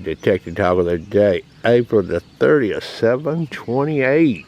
detected toggle of the day, April the 30th, 7/28.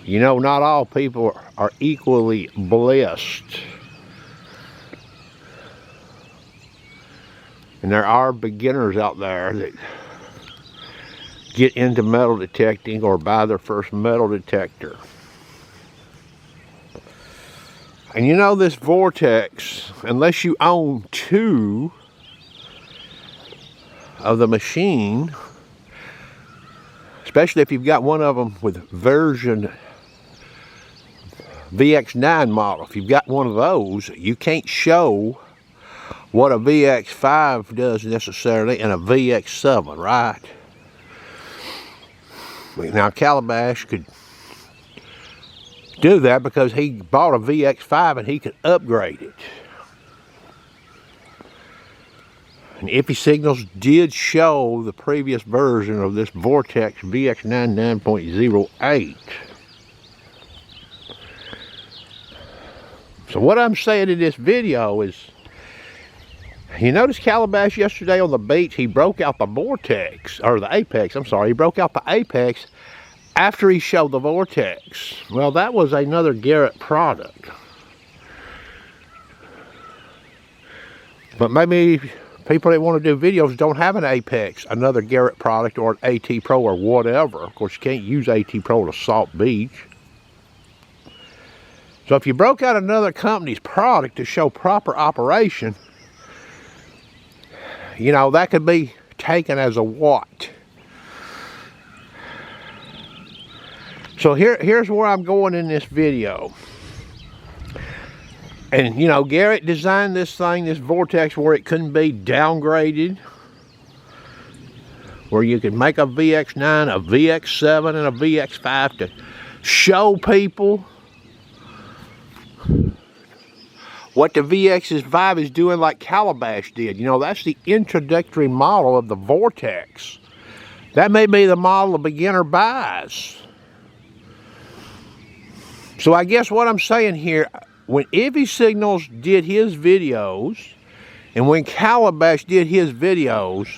You know, not all people are equally blessed. And there are beginners out there that get into metal detecting or buy their first metal detector. And you know, this Vortex, unless you own 2 of the machine, especially if you've got one of them with version VX9 model, if you've got one of those, you can't show what a VX5 does necessarily in a VX7, right? Now Calabash could do that because he bought a VX5 and he could upgrade it. And Iffy Signals did show the previous version of this Vortex VX9 9.08. So what I'm saying in this video is, you notice Calabash yesterday on the beach, he broke out the Vortex, or the Apex, I'm sorry, he broke out the Apex after he showed the Vortex. Well, that was another Garrett product. But maybe people that want to do videos don't have an Apex, another Garrett product, or an AT Pro or whatever. Of course, you can't use AT Pro to Salt Beach. So if you broke out another company's product to show proper operation, you know, that could be taken as a what. So here's where I'm going in this video. And you know, Garrett designed this thing, this Vortex, where it couldn't be downgraded, where you could make a VX9, a VX7, and a VX5 to show people what the VX5 is doing, like Calabash did. You know, that's the introductory model of the Vortex. That may be the model a beginner buys. So I guess what I'm saying here, when Iffy Signals did his videos, and when Calabash did his videos,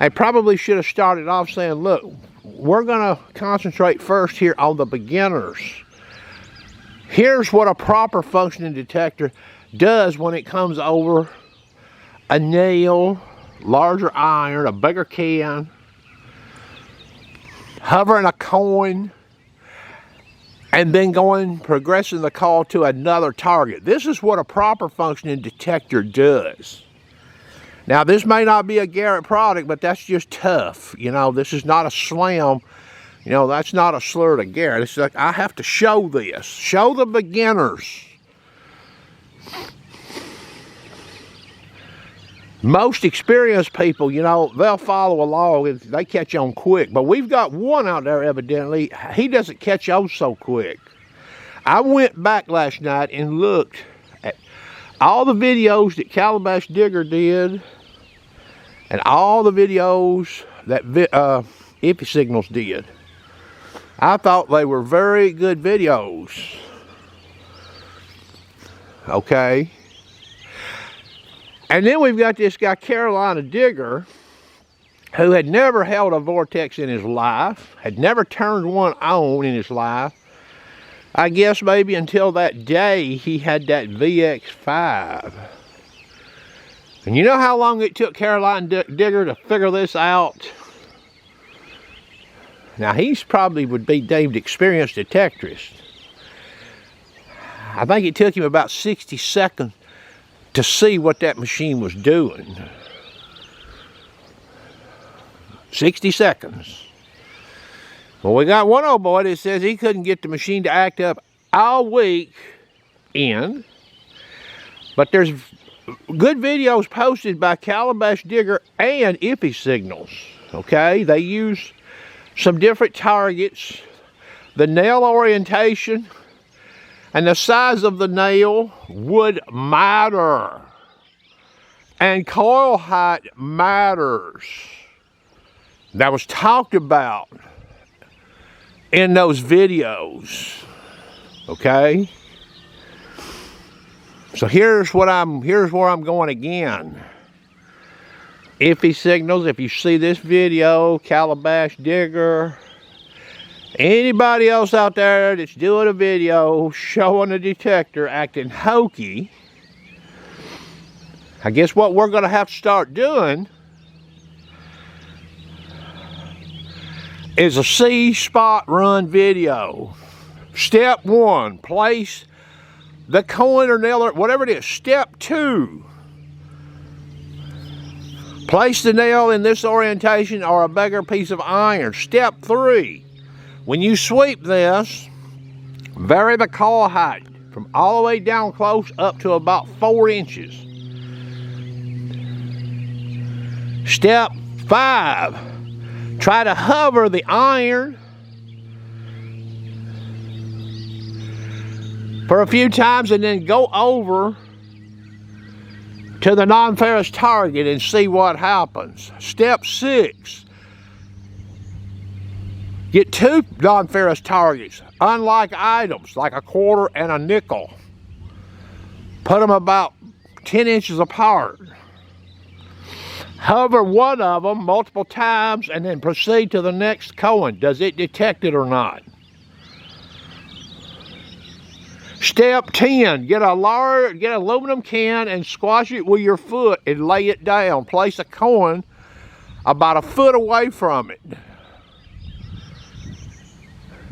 I probably should have started off saying, look, we're going to concentrate first here on the beginners. Here's what a proper functioning detector does when it comes over a nail, larger iron, a bigger can, hovering a coin, and then progressing the call to another target. This is what a proper functioning detector does. Now, this may not be a Garrett product, but that's just tough. You know, this is not a slam. You know, that's not a slur to Garrett. It's like, I have to show this. Show the beginners. Most experienced people, you know, they'll follow along and they catch on quick. But we've got one out there, evidently, he doesn't catch on so quick. I went back last night and looked at all the videos that Calabash Digger did and all the videos that Iffy Signals did. I thought they were very good videos. Okay. And then we've got this guy, Carolina Digger, who had never held a Vortex in his life, had never turned one on in his life. I guess maybe until that day he had that VX5. And you know how long it took Carolina Digger to figure this out? Now, he's probably would be deemed experienced detectorist. I think it took him about 60 seconds to see what that machine was doing. 60 seconds. Well, we got one old boy that says he couldn't get the machine to act up all week in. But there's good videos posted by Calabash Digger and Iffy Signals. Okay, they use some different targets, the nail orientation, and the size of the nail would matter. And coil height matters. That was talked about in those videos. Okay? So here's where I'm going again. Iffy signals. If you see this video, Calabash Digger, anybody else out there that's doing a video showing a detector acting hokey, I guess what we're going to have to start doing is a C-spot run video. Step 1, place the coin or nail or whatever it is. Step 2, place the nail in this orientation or a bigger piece of iron. Step 3, when you sweep this, vary the coil height from all the way down close up to about 4 inches. Step 5, try to hover the iron for a few times and then go over to the non-ferrous target and see what happens. Step 6, get 2 non-ferrous targets, unlike items like a quarter and a nickel. Put them about 10 inches apart. Hover one of them multiple times and then proceed to the next coin. Does it detect it or not? Step 10, get a aluminum can and squash it with your foot and lay it down. Place a coin about a foot away from it.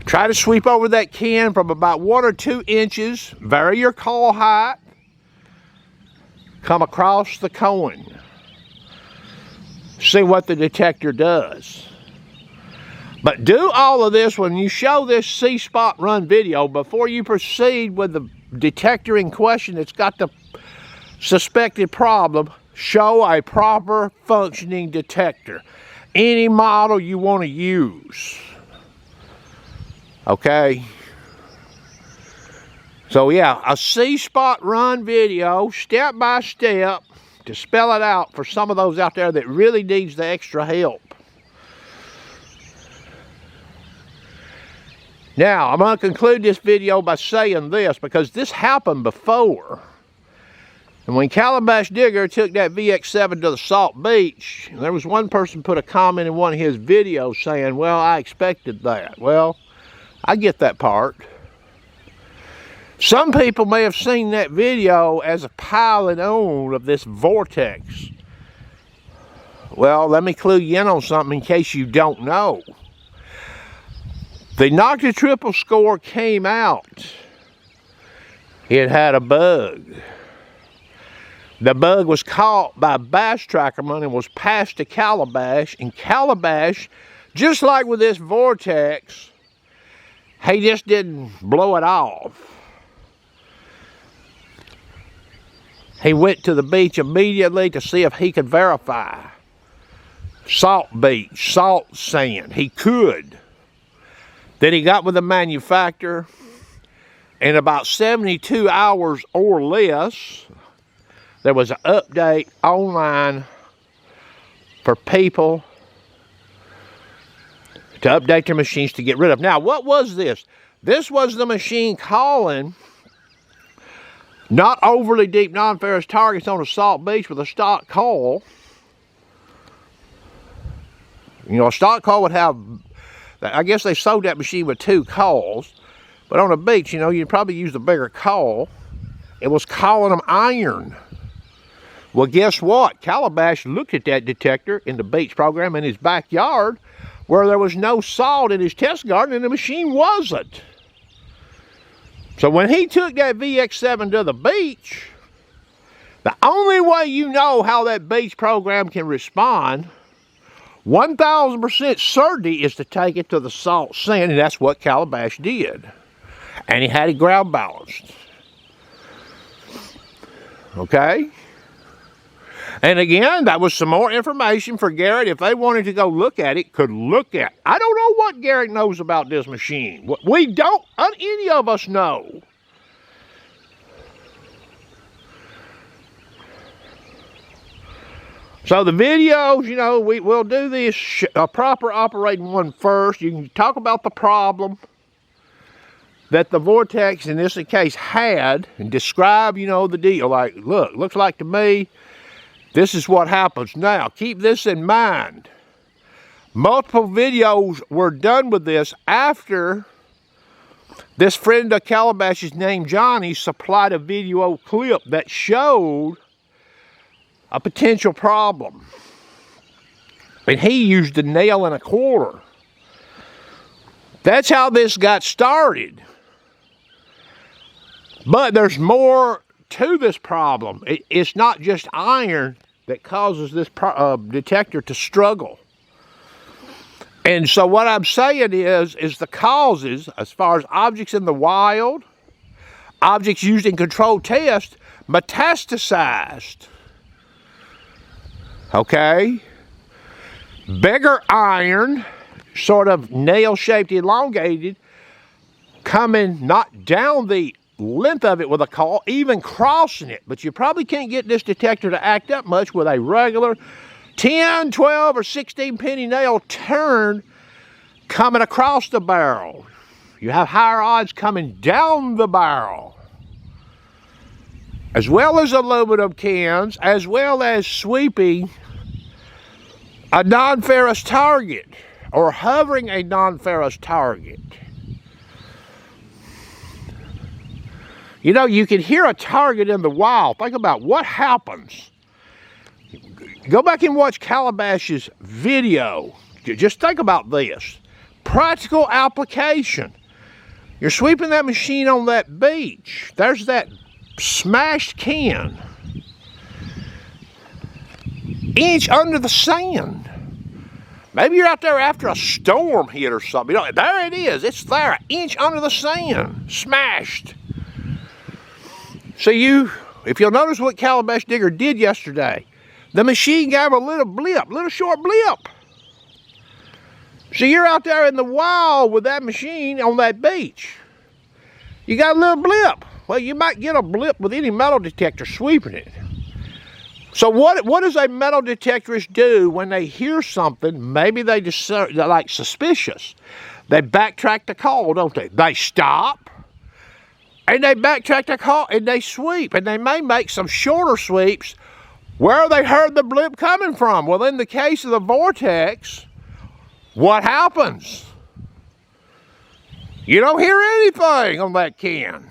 Try to sweep over that can from about 1 or 2 inches. Vary your coil height. Come across the coin. See what the detector does. But do all of this when you show this C-spot run video before you proceed with the detector in question that's got the suspected problem. Show a proper functioning detector. Any model you want to use. Okay? So yeah, a C-spot run video, step by step, to spell it out for some of those out there that really needs the extra help. Now, I'm going to conclude this video by saying this, because this happened before. And when Calabash Digger took that VX7 to the Salt Beach, there was one person put a comment in one of his videos saying, well, I expected that. Well, I get that part. Some people may have seen that video as a piling on of this vortex. Well, let me clue you in on something in case you don't know. The Nocta Triple score came out. It had a bug. The bug was caught by Bass Trackerman and was passed to Calabash. And Calabash, just like with this vortex, he just didn't blow it off. He went to the beach immediately to see if he could verify. Salt beach, salt sand. He could. Then he got with the manufacturer. In about 72 hours or less, there was an update online for people to update their machines to get rid of. Now, what was this? This was the machine calling not overly deep non-ferrous targets on a salt beach with a stock coil. You know, a stock coil would have, I guess they sold that machine with 2 coils, but on a beach, you know, you'd probably use a bigger coil. It was calling them iron. Well, guess what? Calabash looked at that detector in the beach program in his backyard where there was no salt in his test garden and the machine wasn't. So when he took that VX7 to the beach, the only way you know how that beach program can respond, 1000% certainty, is to take it to the salt sand, and that's what Calabash did. And he had it ground balanced. Okay? And again, that was some more information for Garrett, if they wanted to go look at it, could look at. I don't know what Garrett knows about this machine. We don't, any of us know. So the videos, you know, we'll do this, a proper operating one first. You can talk about the problem. that the Vortex in this case had, and describe, you know, the deal. Like, look, looks like to me, this is what happens. Now, keep this in mind. Multiple videos were done with this after this friend of Calabash's named Johnny supplied a video clip that showed a potential problem. And he used a nail and a quarter. That's how this got started. But there's more to this problem. It's not just iron that causes this detector to struggle. And so what I'm saying is the causes, as far as objects in the wild, objects used in controlled tests, metastasized. Okay? Bigger iron, sort of nail-shaped, elongated, coming not down the length of it with a call, even crossing it. But you probably can't get this detector to act up much with a regular 10, 12, or 16 penny nail turn coming across the barrel. You have higher odds coming down the barrel. As well as aluminum cans, as well as sweeping a non-ferrous target or hovering a non-ferrous target. You know, you can hear a target in the wild. Think about what happens. Go back and watch Calabash's video. Just think about this. Practical application. You're sweeping that machine on that beach. There's that smashed can. Inch under the sand. Maybe you're out there after a storm hit or something. You know, there it is. It's there, an inch under the sand. Smashed. So if you'll notice what Calabash Digger did yesterday, the machine gave a little blip, little short blip. So you're out there in the wild with that machine on that beach. You got a little blip. Well, you might get a blip with any metal detector sweeping it. So what does a metal detectorist do when they hear something? Maybe they're like suspicious. They backtrack the call, don't they? They stop. And they backtrack the call and they sweep. And they may make some shorter sweeps where they heard the blip coming from. Well, in the case of the Vortex, what happens? You don't hear anything on that can.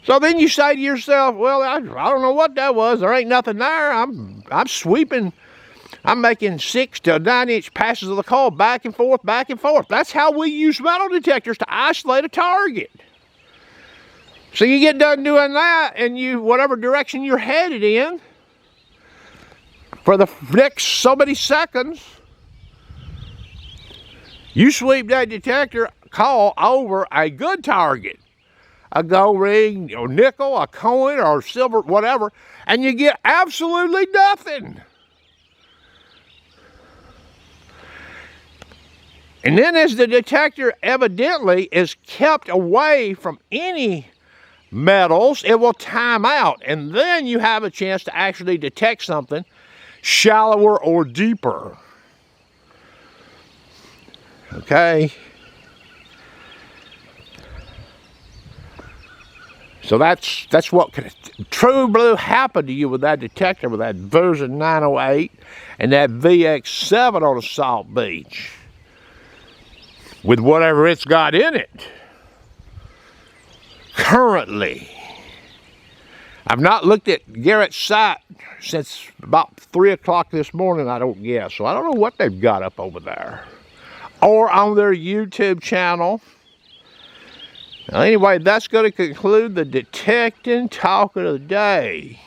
So then you say to yourself, well, I don't know what that was. There ain't nothing there. I'm sweeping. I'm making 6 to 9 inch passes of the call back and forth, back and forth. That's how we use metal detectors to isolate a target. So you get done doing that, and whatever direction you're headed in, for the next so many seconds, you sweep that detector call over a good target, a gold ring, or nickel, a coin, or silver, whatever, and you get absolutely nothing. And then as the detector evidently is kept away from any metals, it will time out, and then you have a chance to actually detect something shallower or deeper. Okay? So that's what could true blue happen to you with that detector, with that version 908 and that VX7 on Assault Beach, with whatever it's got in it. Currently, I've not looked at Garrett's site since about 3 o'clock this morning, I don't guess. So I don't know what they've got up over there. Or on their YouTube channel. Now, anyway, that's going to conclude the detecting talk of the day.